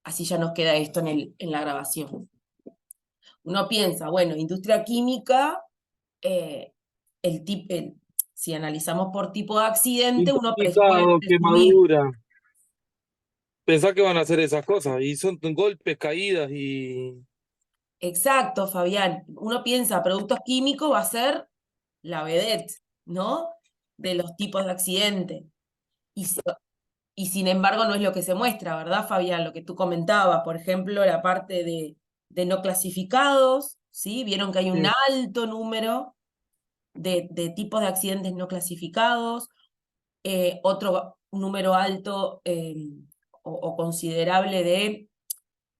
así ya nos queda esto en la grabación. Uno piensa, bueno, industria química, eh, si analizamos por tipo de accidente, uno puede Intoxicado, presumir. quemadura. Pensá que van a hacer esas cosas. Y son golpes, caídas y. Exacto, Fabián. Uno piensa, productos químicos va a ser la vedette, ¿no? De los tipos de accidente. Y, y sin embargo no es lo que se muestra, ¿verdad, Fabián? Lo que tú comentabas, por ejemplo, la parte de no clasificados, ¿sí? Vieron que hay un Sí. alto número de tipos de accidentes no clasificados, otro número alto o considerable de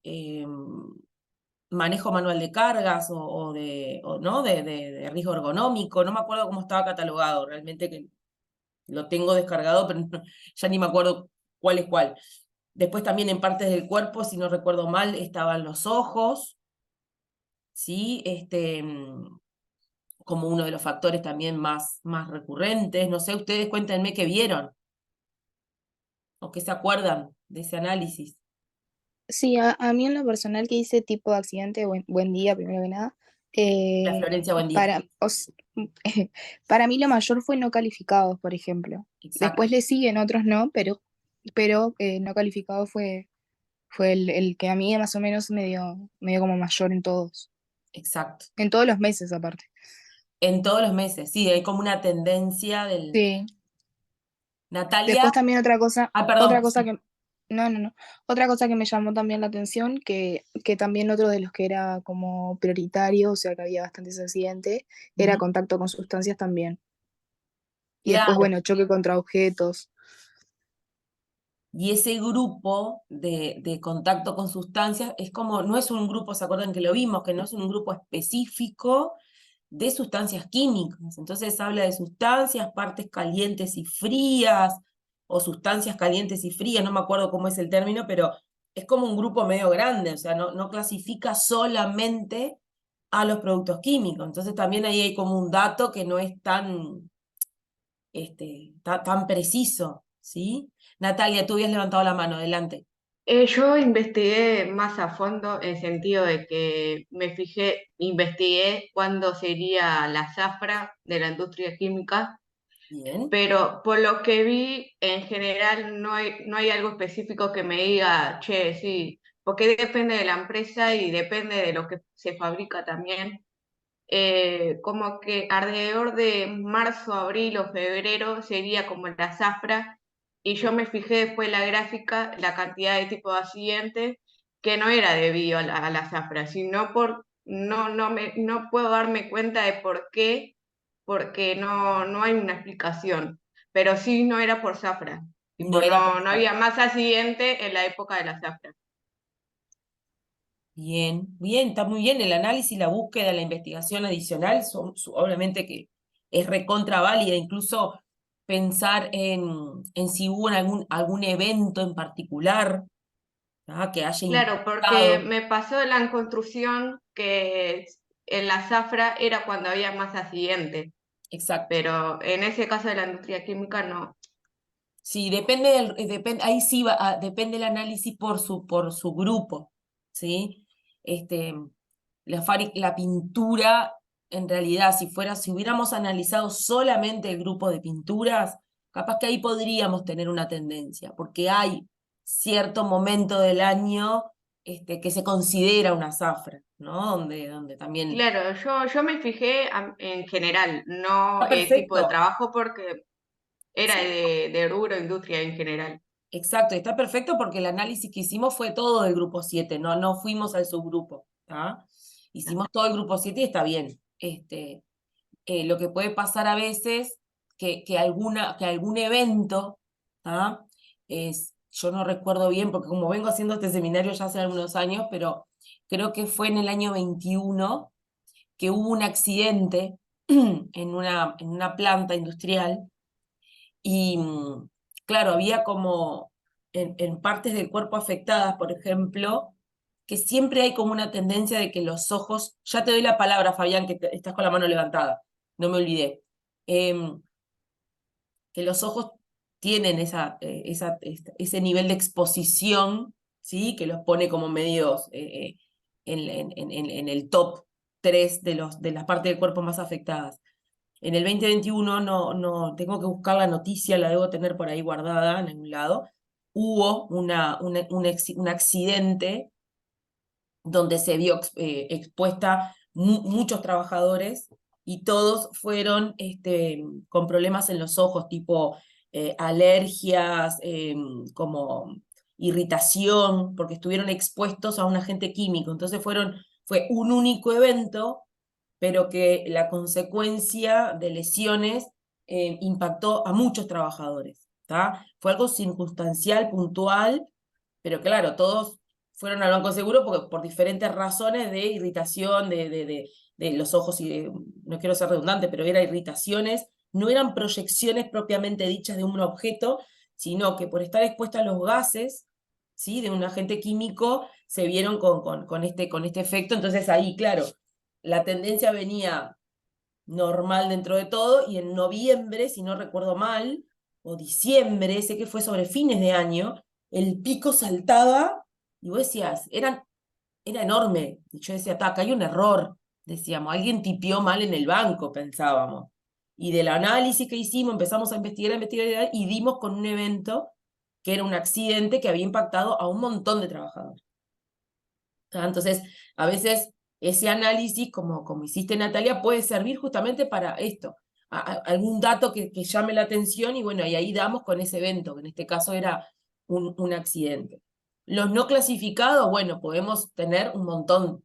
eh, manejo manual de cargas ¿no? de riesgo ergonómico, no me acuerdo cómo estaba catalogado, realmente que lo tengo descargado, pero ya ni me acuerdo cuál es cuál. Después también en partes del cuerpo, si no recuerdo mal, estaban los ojos, ¿sí? Como uno de los factores también más recurrentes. No sé, ustedes cuéntenme qué vieron o qué se acuerdan de ese análisis. Sí, a mí en lo personal que hice tipo de accidente, buen día primero que nada, La eh, Florencia, buen día. para, para mí lo mayor fue no calificados, por ejemplo. Exacto, Después le siguen, otros no, pero no calificados fue el que a mí más o menos me dio como mayor exacto. en todos los meses aparte. En todos los meses, sí, hay como una tendencia del. Sí. Natalia, Después también perdón, otra cosa sí. que, no, otra cosa que me llamó también la atención, que también otro de los que era como prioritario, o sea que había bastantes accidentes, era Ujú. contacto con sustancias también. Y después, Claro, bueno, choque contra objetos. y ese grupo de contacto con sustancias es como, no es un grupo, ¿se acuerdan que lo vimos? Que no es un grupo específico de sustancias químicas. Entonces habla de sustancias, partes calientes y frías, o sustancias calientes y frías, no me acuerdo cómo es el término, pero es como un grupo medio grande, o sea, no clasifica solamente a los productos químicos. Entonces también ahí hay como un dato que no es tan preciso, ¿sí? Natalia, tú habías levantado la mano, adelante. Yo investigué más a fondo en sentido de que me fijé, investigué cuándo sería la zafra de la industria química, Bien, pero por lo que vi, en general no hay algo específico que me diga, che, sí, porque depende de la empresa y depende de lo que se fabrica también. Como que alrededor de marzo, abril o febrero sería como la zafra, y yo me fijé después en la gráfica la cantidad de tipos de accidentes que no era debido a la zafra, sino no puedo darme cuenta de por qué, porque no hay una explicación, pero sí no era por zafra, no tipo, era por no favor. había más accidentes en la época de la zafra. Bien, bien, está muy bien. El análisis, la búsqueda, la investigación adicional, obviamente que es recontra válida. Incluso pensar en si hubo algún evento en particular, que haya Claro, porque impactado. me pasó en la construcción que en la zafra era cuando había más accidentes, Exacto. pero en ese caso de la industria química no. Sí, ahí sí depende el análisis por su grupo, ¿sí? Este, la pintura, en realidad, si hubiéramos analizado solamente el grupo de pinturas, capaz que ahí podríamos tener una tendencia, porque hay cierto momento del año que se considera una zafra, ¿no? Donde también. Claro, yo me fijé en general, no Está el tipo de perfecto. trabajo porque era Sí. de rubro industria en general. Exacto, está perfecto porque el análisis que hicimos fue todo del grupo 7, no fuimos al subgrupo, ¿tá? Hicimos todo el grupo 7 y está bien. Lo que puede pasar a veces que algún evento, ¿tá? Yo no recuerdo bien porque como vengo haciendo este seminario ya hace algunos años, pero creo que fue en el año 21 que hubo un accidente en una planta industrial y claro, había como en partes del cuerpo afectadas, por ejemplo, que siempre hay como una tendencia de que los ojos, ya te doy la palabra, Fabián, que estás con la mano levantada, no me olvidé, em, que los ojos tienen ese nivel de exposición ¿sí? Que los pone como medios en el top 3 de las partes del cuerpo más afectadas. En el 2021 no tengo que buscar la noticia, la debo tener por ahí guardada en algún lado. Hubo un accidente donde se vio expuesta muchos trabajadores y todos fueron con problemas en los ojos, tipo alergias, como irritación, porque estuvieron expuestos a un agente químico. Entonces fue un único evento, pero que la consecuencia de lesiones impactó a muchos trabajadores. ¿Tá? Fue algo circunstancial, puntual, pero claro, todos fueron al Banco Seguro porque, por diferentes razones de irritación de los ojos, no quiero ser redundante, pero eran irritaciones, no eran proyecciones propiamente dichas de un objeto, sino que por estar expuesta a los gases, ¿sí? De un agente químico, se vieron con este efecto. Entonces ahí, claro, la tendencia venía normal dentro de todo, y en noviembre, si no recuerdo mal, o diciembre, sé que fue sobre fines de año, el pico saltaba, y vos decías, era enorme. Y yo decía, acá hay un error, decíamos, alguien tipió mal en el banco, pensábamos. Y del análisis que hicimos, empezamos a investigar, y dimos con un evento que era un accidente que había impactado a un montón de trabajadores. Entonces, a veces ese análisis, como hiciste, Natalia, puede servir justamente para esto, algún dato que llame la atención, y bueno, y ahí damos con ese evento, que en este caso era un accidente. Los no clasificados, bueno, podemos tener un montón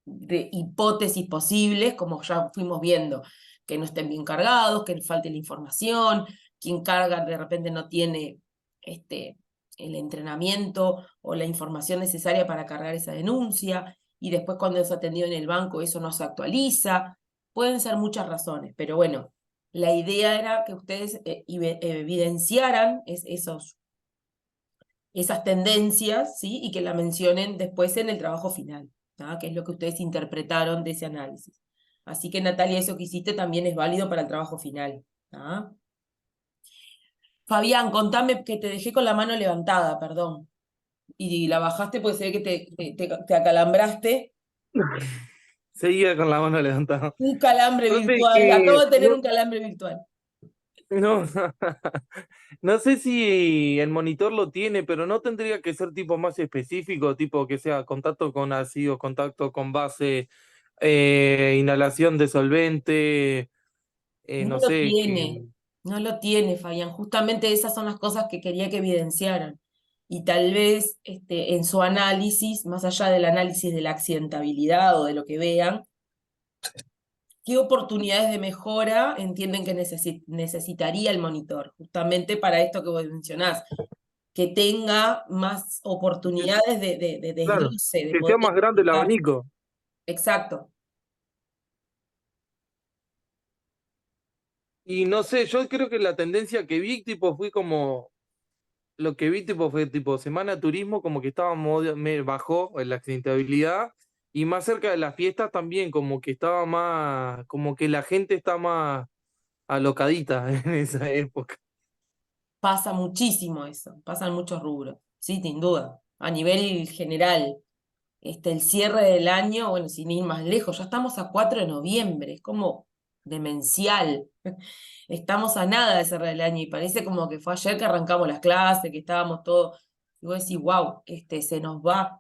de hipótesis posibles, como ya fuimos viendo, que no estén bien cargados, que falte la información, quien carga de repente no tiene el entrenamiento o la información necesaria para cargar esa denuncia, y después cuando es atendido en el banco eso no se actualiza. Pueden ser muchas razones, pero bueno, la idea era que ustedes evidenciaran esas tendencias, ¿sí? Y que la mencionen después en el trabajo final, ¿tá? Que es lo que ustedes interpretaron de ese análisis. Así que, Natalia, eso que hiciste también es válido para el trabajo final, ¿tá? Fabián, contame, que te dejé con la mano levantada, perdón. Y la bajaste porque se ve que te acalambraste. Seguía con la mano levantada. Un calambre Profe, virtual. que Acabo de tener no, un calambre virtual. no, no sé si el monitor lo tiene, pero no tendría que ser tipo más específico, tipo que sea contacto con ácido, contacto con base, inhalación de solvente, No no lo sé, tiene, no lo tiene, Fabián. Justamente esas son las cosas que quería que evidenciaran. Y tal vez en su análisis, más allá del análisis de la accidentabilidad o de lo que vean, qué oportunidades de mejora entienden que necesitaría el monitor, justamente para esto que vos mencionás, que tenga más oportunidades de claro, desglose, de que sea poder más grande el explicar. abanico. Exacto. Y no sé, yo creo que la tendencia que vi, tipo, fui como, lo que vi, tipo, fue tipo Semana de Turismo, como que estaba, me bajó en la accidentabilidad, y más cerca de las fiestas también, como que estaba más, como que la gente está más alocadita en esa época. Pasa muchísimo eso, pasan muchos rubros, sí, sin duda. A nivel general, el cierre del año, bueno, sin ir más lejos, ya estamos a 4 de noviembre, es como demencial. Estamos a nada de cerrar el año y parece como que fue ayer que arrancamos las clases, que estábamos todos, y vos decís, wow, se nos va.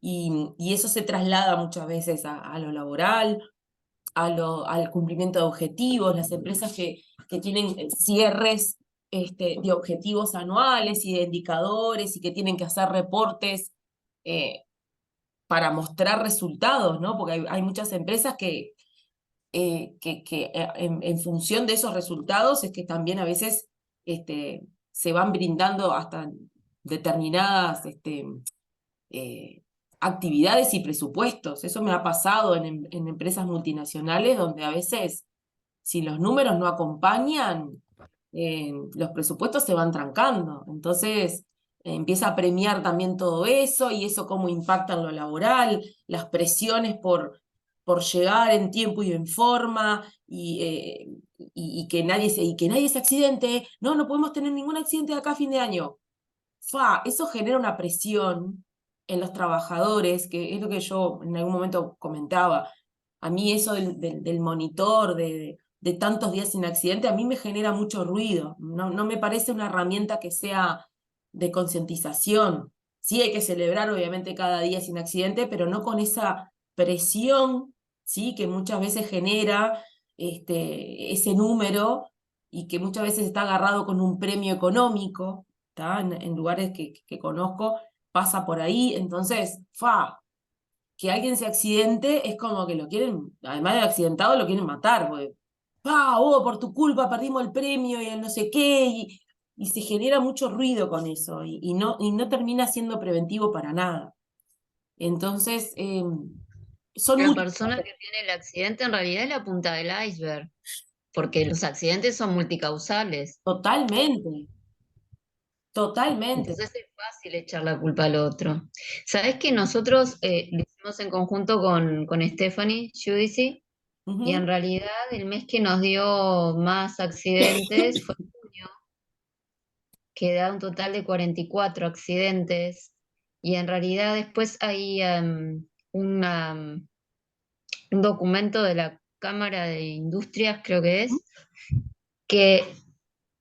Y eso se traslada muchas veces a lo laboral, al cumplimiento de objetivos. Las empresas que tienen cierres de objetivos anuales y de indicadores, y que tienen que hacer reportes para mostrar resultados, ¿no? Porque hay muchas empresas que en función de esos resultados es que también a veces se van brindando hasta determinadas eh, actividades y presupuestos. Eso me ha pasado en empresas multinacionales, donde a veces, si los números no acompañan, los presupuestos se van trancando. Entonces, empieza a premiar también todo eso, y eso cómo impacta en lo laboral, las presiones por llegar en tiempo y en forma, y que nadie se accidente. No podemos tener ningún accidente de acá a fin de año. Eso genera una presión en los trabajadores, que es lo que yo en algún momento comentaba. A mí eso del monitor, de tantos días sin accidente, a mí me genera mucho ruido. No me parece una herramienta que sea de concientización. Sí hay que celebrar, obviamente, cada día sin accidente, pero no con esa presión, ¿sí? Que muchas veces genera ese número y que muchas veces está agarrado con un premio económico, ¿tá? En lugares que conozco, pasa por ahí. Entonces, que alguien se accidente es como que lo quieren, además de accidentado, lo quieren matar, porque, por tu culpa perdimos el premio y el no sé qué, y se genera mucho ruido con eso, y no termina siendo preventivo para nada. Entonces, son La muchos. persona que tiene el accidente en realidad es la punta del iceberg, porque los accidentes son multicausales. Totalmente, totalmente. Entonces es fácil echar la culpa al otro. ¿Sabes que nosotros lo hicimos en conjunto con Stephanie Giudici? Y en Ujú. realidad el mes que nos dio más accidentes fue junio, que da un total de 44 accidentes. Y en realidad después hay un documento de la Cámara de Industrias, creo que es, que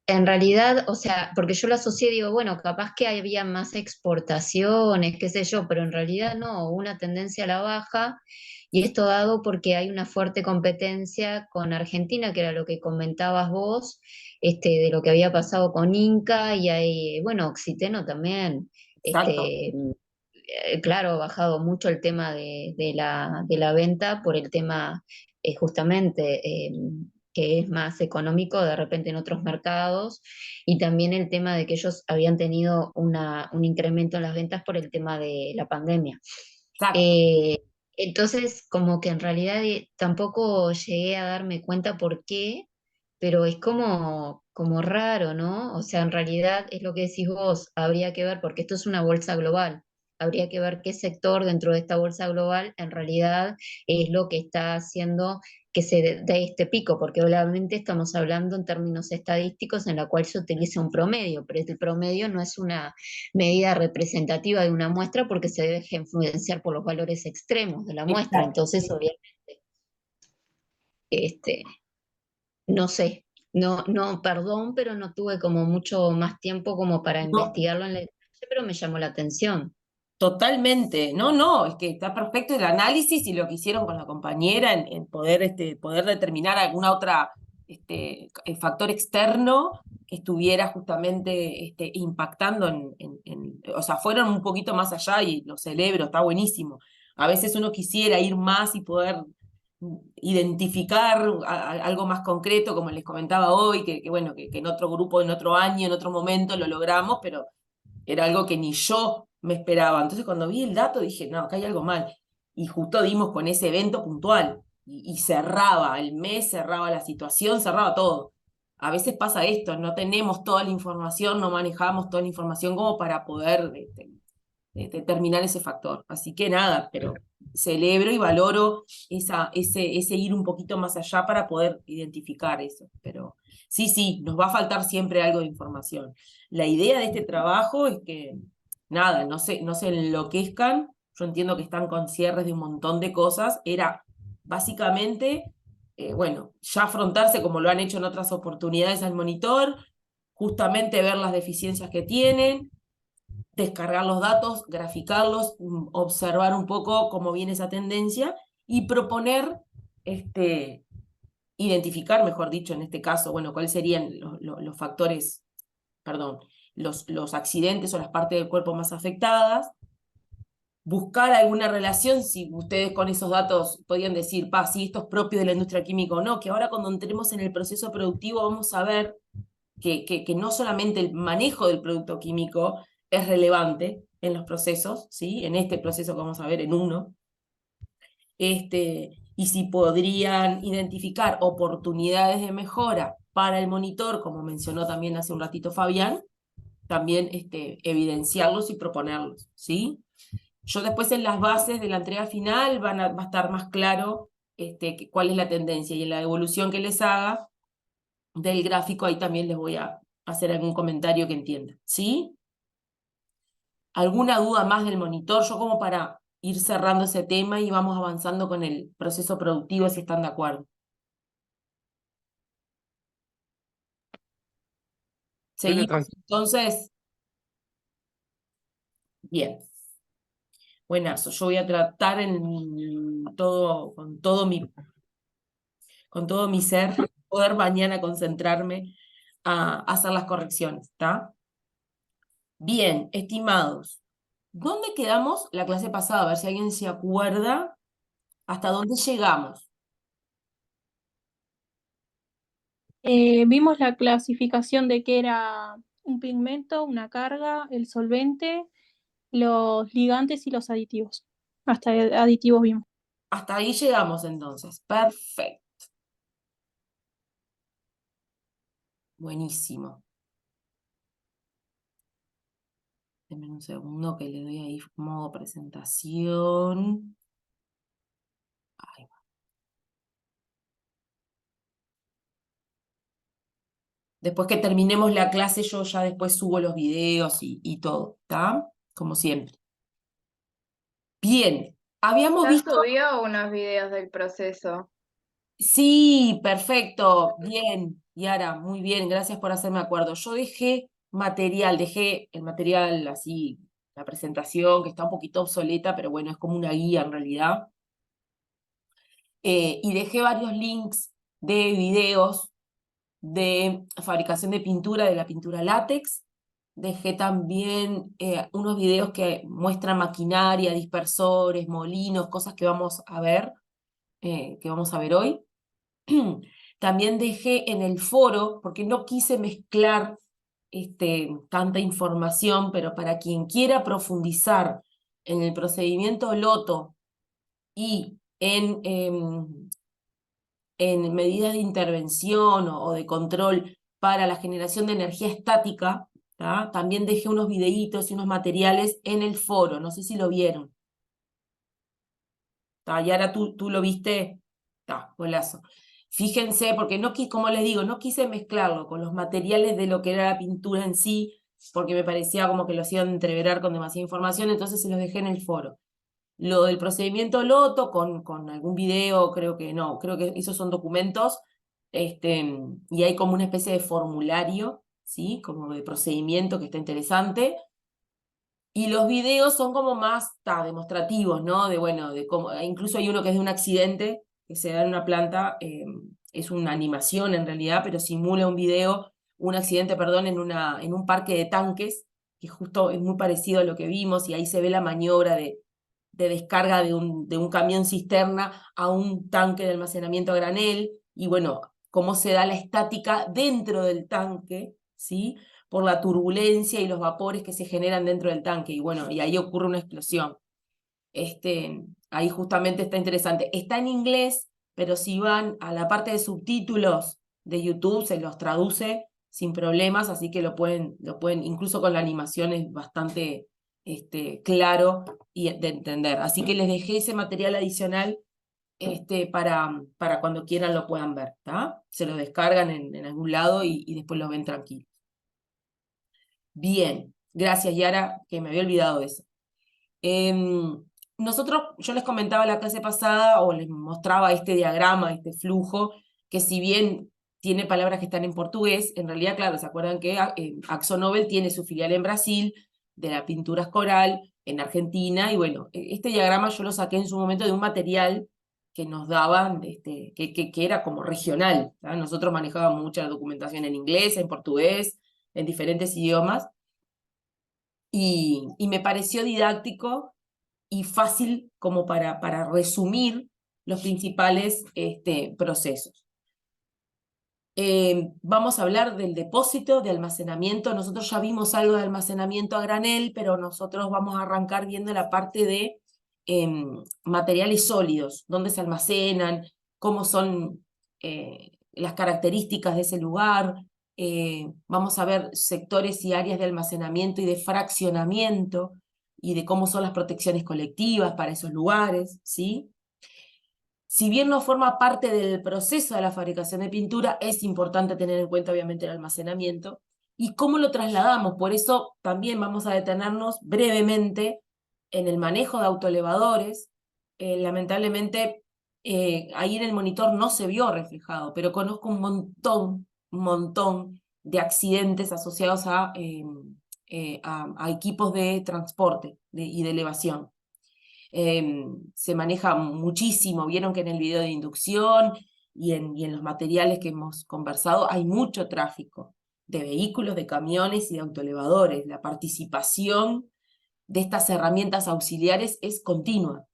en realidad, o sea, porque yo lo asocié, digo, bueno, capaz que había más exportaciones, qué sé yo, pero en realidad no, hubo una tendencia a la baja, y esto dado porque hay una fuerte competencia con Argentina, que era lo que comentabas vos, de lo que había pasado con Inca, y hay, bueno, Oxiteno también, Exacto. claro, ha bajado mucho el tema de la venta por el tema justamente que es más económico de repente en otros mercados y también el tema de que ellos habían tenido un incremento en las ventas por el tema de la pandemia. Exacto. Eh, entonces, como que en realidad tampoco llegué a darme cuenta por qué, pero es como raro, ¿no? O sea, en realidad es lo que decís vos, habría que ver, porque esto es una bolsa global, habría que ver qué sector dentro de esta bolsa global en realidad es lo que está haciendo que se dé este pico, porque obviamente estamos hablando en términos estadísticos en la cual se utiliza un promedio, pero el promedio no es una medida representativa de una muestra porque se deja influenciar por los valores extremos de la muestra. Exacto. Entonces, obviamente, este, no sé, no, perdón, pero no tuve como mucho más tiempo como para No, investigarlo en la detalle, pero me llamó la atención. totalmente. No, es que está perfecto el análisis y lo que hicieron con la compañera en poder determinar alguna otra factor externo que estuviera justamente impactando o sea, fueron un poquito más allá y lo celebro, está buenísimo. A veces uno quisiera ir más y poder identificar algo más concreto, como les comentaba hoy, que bueno, que en otro grupo, en otro año, en otro momento lo logramos, pero era algo que ni yo me esperaba. Entonces cuando vi el dato dije, no, acá hay algo mal. Y justo dimos con ese evento puntual. Y cerraba el mes, cerraba la situación, cerraba todo. A veces pasa esto, no tenemos toda la información, no manejamos toda la información como para poder determinar ese factor. Así que nada, pero celebro y valoro ese ir un poquito más allá para poder identificar eso. Pero sí, nos va a faltar siempre algo de información. La idea de este trabajo es que, nada, no se enloquezcan. Yo entiendo que están con cierres de un montón de cosas. Era básicamente, bueno, ya afrontarse como lo han hecho en otras oportunidades al monitor, justamente ver las deficiencias que tienen, descargar los datos, graficarlos, observar un poco cómo viene esa tendencia y proponer, identificar, mejor dicho, en este caso, bueno, cuáles serían los factores, perdón, los accidentes o las partes del cuerpo más afectadas, buscar alguna relación, si ustedes con esos datos podían decir, si esto es propio de la industria química o no, que ahora cuando entremos en el proceso productivo vamos a ver que no solamente el manejo del producto químico es relevante en los procesos, ¿sí? En este proceso que vamos a ver en uno, y si podrían identificar oportunidades de mejora para el monitor, como mencionó también hace un ratito Fabián, también evidenciarlos y proponerlos, ¿sí? Yo después en las bases de la entrega final va a estar más claro cuál es la tendencia, y en la evolución que les haga del gráfico ahí también les voy a hacer algún comentario que entienda, ¿sí? ¿Alguna duda más del monitor? Yo como para ir cerrando ese tema y vamos avanzando con el proceso productivo, si están de acuerdo. Dale, Seguimos entonces. Bien. Buenazo. Yo voy a tratar con todo mi ser, poder mañana concentrarme a hacer las correcciones, ¿está? Bien, estimados. ¿Dónde quedamos la clase pasada? A ver si alguien se acuerda hasta dónde llegamos. Vimos la clasificación de que era un pigmento, una carga, el solvente, los ligantes y los aditivos. Hasta aditivos vimos. Hasta ahí llegamos entonces. Perfecto. Buenísimo. Denme un segundo que le doy ahí modo presentación. Ahí va. Después que terminemos la clase, yo ya después subo los videos y todo, ¿está? Como siempre. Bien, habíamos Ya visto... subió unos videos del proceso. Sí, perfecto. Bien, Yara, muy bien, gracias por hacerme acuerdo. Yo dejé el material así, la presentación, que está un poquito obsoleta, pero bueno, es como una guía en realidad. Y dejé varios links de videos de fabricación de pintura, de la pintura látex. Dejé también unos videos que muestran maquinaria, dispersores, molinos, cosas que vamos a ver hoy. También dejé en el foro, porque no quise mezclar tanta información, pero para quien quiera profundizar en el procedimiento Loto y en medidas de intervención o de control para la generación de energía estática, ¿tá? También dejé unos videitos y unos materiales en el foro, no sé si lo vieron. ¿Tá? Y ahora tú lo viste, está, golazo. Fíjense, porque no como les digo, no quise mezclarlo con los materiales de lo que era la pintura en sí, porque me parecía como que lo hacían entreverar con demasiada información, entonces se los dejé en el foro. Lo del procedimiento Loto, con algún video, creo que no, creo que esos son documentos, y hay como una especie de formulario, ¿sí? Como de procedimiento que está interesante. Y los videos son como más demostrativos, ¿no? De bueno, de cómo, incluso hay uno que es de un accidente que se da en una planta, es una animación en realidad, pero simula un accidente, perdón, en un parque de tanques, que justo es muy parecido a lo que vimos, y ahí se ve la maniobra de descarga de un camión cisterna a un tanque de almacenamiento a granel, y bueno, cómo se da la estática dentro del tanque, ¿sí? Por la turbulencia y los vapores que se generan dentro del tanque, y bueno, y ahí ocurre una explosión. Ahí justamente está interesante. Está en inglés, pero si van a la parte de subtítulos de YouTube, se los traduce sin problemas, así que lo pueden, incluso con la animación es bastante claro y de entender. Así que les dejé ese material adicional para cuando quieran lo puedan ver, ¿tá? Se lo descargan en algún lado y después lo ven tranquilo. Bien, gracias Yara, que me había olvidado de eso. Yo les comentaba la clase pasada, o les mostraba este diagrama, este flujo, que si bien tiene palabras que están en portugués, en realidad, claro, ¿se acuerdan que AkzoNobel tiene su filial en Brasil, de la pintura Escoral, en Argentina, y bueno, este diagrama yo lo saqué en su momento de un material que nos daban, que era como regional, ¿tá? Nosotros manejábamos mucha documentación en inglés, en portugués, en diferentes idiomas, y me pareció didáctico y fácil como para resumir los principales procesos. Vamos a hablar del depósito, de almacenamiento. Nosotros ya vimos algo de almacenamiento a granel, pero nosotros vamos a arrancar viendo la parte de materiales sólidos, dónde se almacenan, cómo son las características de ese lugar. Vamos a ver sectores y áreas de almacenamiento y de fraccionamiento, y de cómo son las protecciones colectivas para esos lugares, ¿sí? Si bien no forma parte del proceso de la fabricación de pintura, es importante tener en cuenta obviamente el almacenamiento, ¿Y cómo lo trasladamos? Por eso también vamos a detenernos brevemente en el manejo de autoelevadores. Lamentablemente, ahí en el monitor no se vio reflejado, pero conozco un montón de accidentes asociados a equipos de transporte y de elevación. Se maneja muchísimo, vieron que en el video de inducción y en los materiales que hemos conversado hay mucho tráfico de vehículos, de camiones y de autoelevadores. La participación de estas herramientas auxiliares es continua,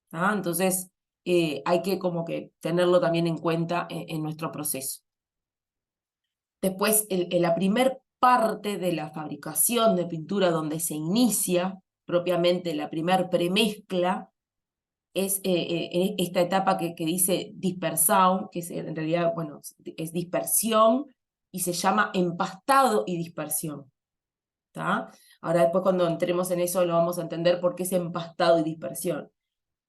¿tá? Entonces hay que como que tenerlo también en cuenta en nuestro proceso. Después, la primer parte de la fabricación de pintura donde se inicia propiamente la primer premezcla es esta etapa que dice dispersación, que es, en realidad, bueno, es dispersión y se llama empastado y dispersión. ¿Tá? Ahora después cuando entremos en eso lo vamos a entender por qué es empastado y dispersión.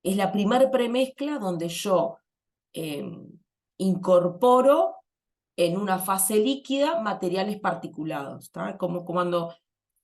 Es la primer premezcla donde yo incorporo en una fase líquida materiales particulados, ¿tá? Como cuando,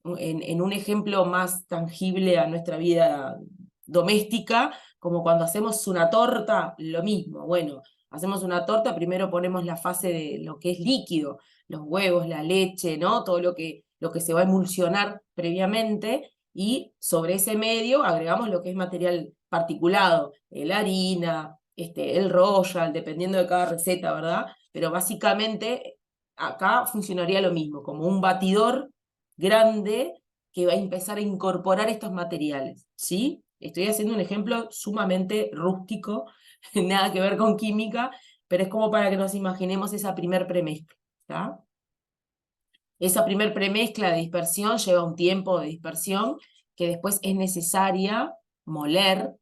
en un ejemplo más tangible a nuestra vida doméstica, como cuando hacemos una torta, lo mismo. Bueno, hacemos una torta, primero ponemos la fase de lo que es líquido, los huevos, la leche, ¿no? Todo lo que se va a emulsionar previamente, y sobre ese medio agregamos lo que es material particulado, la harina, el royal, dependiendo de cada receta, ¿verdad? Pero básicamente acá funcionaría lo mismo, como un batidor grande que va a empezar a incorporar estos materiales, ¿sí? Estoy haciendo un ejemplo sumamente rústico, nada que ver con química, pero es como para que nos imaginemos esa primer premezcla, ¿tá? Esa primer premezcla de dispersión lleva un tiempo de dispersión que después es necesaria moler,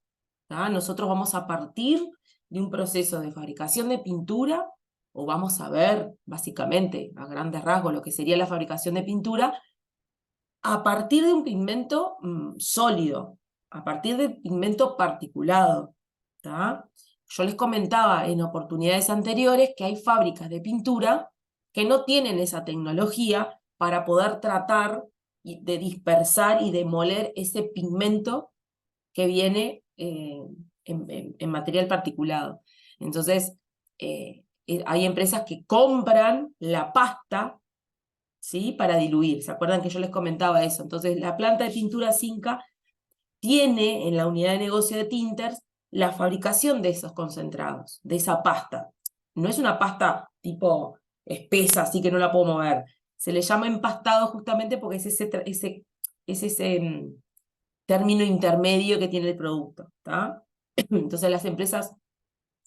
¿tá? Nosotros vamos a partir de un proceso de fabricación de pintura, o vamos a ver básicamente a grandes rasgos lo que sería la fabricación de pintura, a partir de un pigmento sólido, a partir de pigmento particulado, ¿tá? Yo les comentaba en oportunidades anteriores que hay fábricas de pintura que no tienen esa tecnología para poder tratar de dispersar y demoler ese pigmento que viene en material particulado. Entonces, hay empresas que compran la pasta, ¿sí? Para diluir. ¿Se acuerdan que yo les comentaba eso? Entonces, la planta de pintura Cinca tiene en la unidad de negocio de Tinters la fabricación de esos concentrados, de esa pasta. No es una pasta tipo espesa, así que no la puedo mover. Se le llama empastado justamente porque es ese término intermedio que tiene el producto, ¿tá? Entonces las empresas,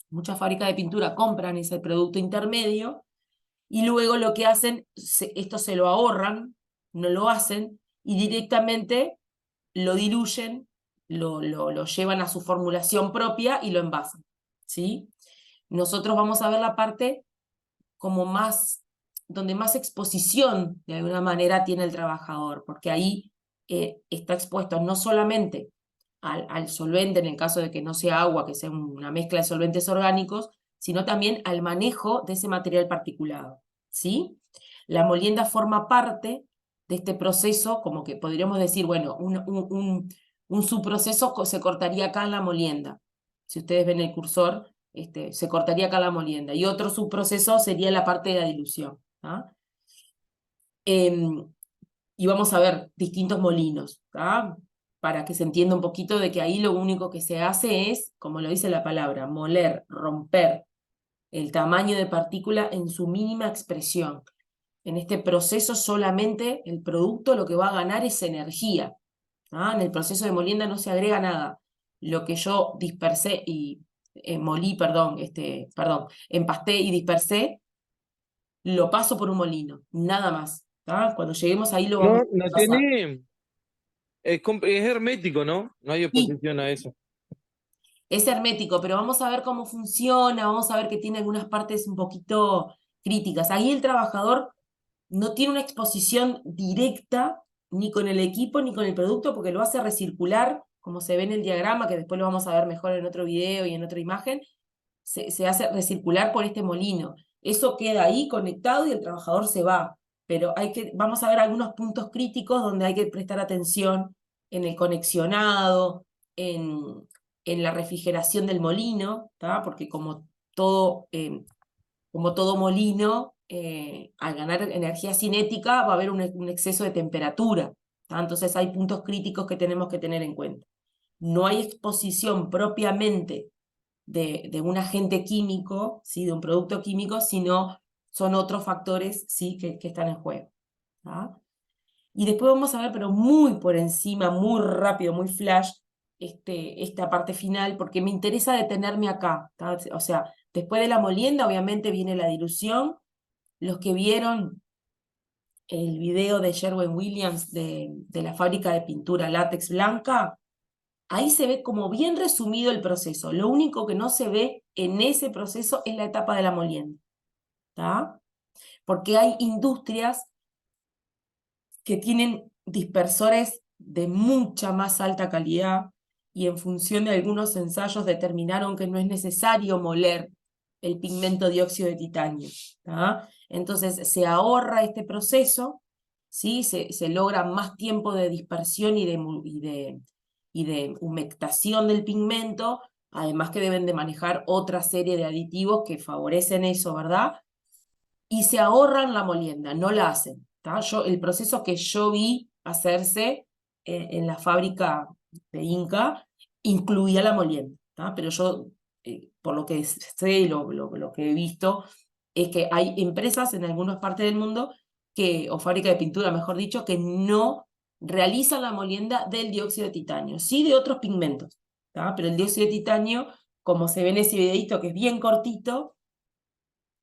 muchas fábricas de pintura compran ese producto intermedio y luego lo que hacen, esto se lo ahorran, no lo hacen, y directamente lo diluyen, lo llevan a su formulación propia y lo envasan, ¿sí? Nosotros vamos a ver la parte como más, donde más exposición de alguna manera tiene el trabajador, porque ahí está expuesto no solamente al solvente, en el caso de que no sea agua, que sea una mezcla de solventes orgánicos, sino también al manejo de ese material particulado, ¿sí? La molienda forma parte de este proceso, como que podríamos decir, bueno, un subproceso se cortaría acá en la molienda. Si ustedes ven el cursor, se cortaría acá la molienda. Y otro subproceso sería la parte de la dilución, ¿tá? Y vamos a ver distintos molinos, ¿tá? Para que se entienda un poquito de que ahí lo único que se hace es, como lo dice la palabra, moler, romper el tamaño de partícula en su mínima expresión. En este proceso solamente el producto lo que va a ganar es energía, ¿tá? En el proceso de molienda no se agrega nada. Lo que yo dispersé y empasté y dispersé, lo paso por un molino, nada más, ¿tá? Cuando lleguemos ahí lo vamos No a pasar. tiene. Es hermético, ¿no? No hay Sí, oposición a eso. es hermético, pero vamos a ver cómo funciona, vamos a ver que tiene algunas partes un poquito críticas. Ahí el trabajador no tiene una exposición directa ni con el equipo ni con el producto, porque lo hace recircular, como se ve en el diagrama, que después lo vamos a ver mejor en otro video y en otra imagen, se hace recircular por este molino. Eso queda ahí conectado y el trabajador se va, pero vamos a ver algunos puntos críticos donde hay que prestar atención en el conexionado, en la refrigeración del molino, ¿tá? Porque como todo molino, al ganar energía cinética va a haber un exceso de temperatura, ¿tá? Entonces hay puntos críticos que tenemos que tener en cuenta. No hay exposición propiamente de un agente químico, ¿sí? De un producto químico, sino son otros factores, ¿sí? que están en juego, ¿tá? Y después vamos a ver, pero muy por encima, muy rápido, muy flash, esta parte final, porque me interesa detenerme acá, ¿tá? O sea, después de la molienda, obviamente viene la dilución. Los que vieron el video de Sherwin Williams de la fábrica de pintura látex blanca, ahí se ve como bien resumido el proceso. Lo único que no se ve en ese proceso es la etapa de la molienda, ¿tá? Porque hay industrias que tienen dispersores de mucha más alta calidad y en función de algunos ensayos determinaron que no es necesario moler el pigmento dióxido de titanio, ¿tá? Entonces se ahorra este proceso, ¿sí? Se logra más tiempo de dispersión y de humectación del pigmento, además que deben de manejar otra serie de aditivos que favorecen eso, ¿verdad? Y se ahorran la molienda, no la hacen, ¿tá? El proceso que yo vi hacerse en la fábrica de Inca incluía la molienda, ¿tá? Pero yo, por lo que sé y lo que he visto, es que hay empresas en algunas partes del mundo, o fábricas de pintura, mejor dicho, que no realizan la molienda del dióxido de titanio, sí de otros pigmentos, ¿tá? Pero el dióxido de titanio, como se ve en ese videito que es bien cortito,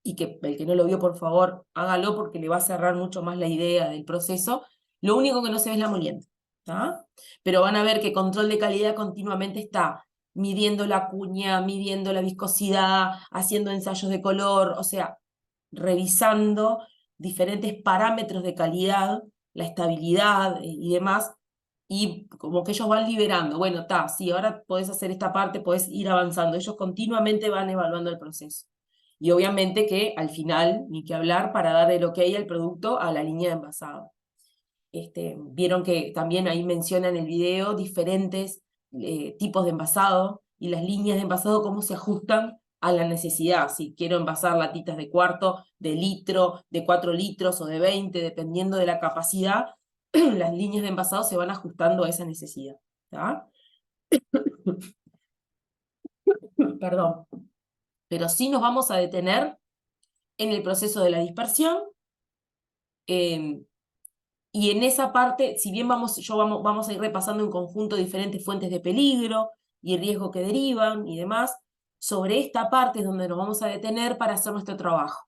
y que el que no lo vio, por favor, hágalo porque le va a cerrar mucho más la idea del proceso. Lo único que no se ve es la molienda, ¿tá? Pero van a ver que control de calidad continuamente está midiendo la cuña, midiendo la viscosidad, haciendo ensayos de color, o sea, revisando diferentes parámetros de calidad, la estabilidad y demás, y como que ellos van liberando, bueno, sí, ahora podés hacer esta parte, podés ir avanzando, ellos continuamente van evaluando el proceso. Y obviamente que al final, ni que hablar, para dar el ok al producto a la línea de envasado. Vieron que también ahí mencionan en el video diferentes tipos de envasado y las líneas de envasado cómo se ajustan a la necesidad. Si quiero envasar latitas de cuarto, de litro, de 4 litros o de 20, dependiendo de la capacidad, las líneas de envasado se van ajustando a esa necesidad, ¿tá? Perdón. Pero sí nos vamos a detener en el proceso de la dispersión, y en esa parte, si bien vamos a ir repasando en conjunto diferentes fuentes de peligro y riesgo que derivan y demás, sobre esta parte es donde nos vamos a detener para hacer nuestro trabajo,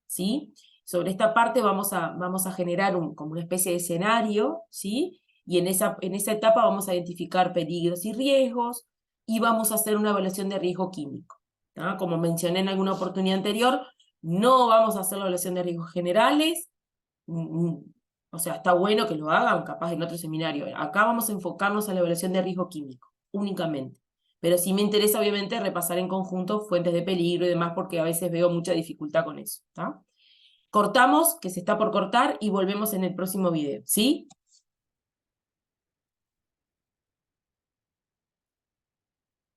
¿sí? Sobre esta parte vamos a generar como una especie de escenario, ¿sí? Y en esa etapa vamos a identificar peligros y riesgos y vamos a hacer una evaluación de riesgo químico, ¿tá? Como mencioné en alguna oportunidad anterior, no vamos a hacer la evaluación de riesgos generales, o sea, está bueno que lo hagan, capaz en otro seminario. Acá vamos a enfocarnos a la evaluación de riesgo químico, únicamente. Pero sí me interesa, obviamente, repasar en conjunto fuentes de peligro y demás, porque a veces veo mucha dificultad con eso, ¿tá? Cortamos, que se está por cortar, y volvemos en el próximo video, ¿sí?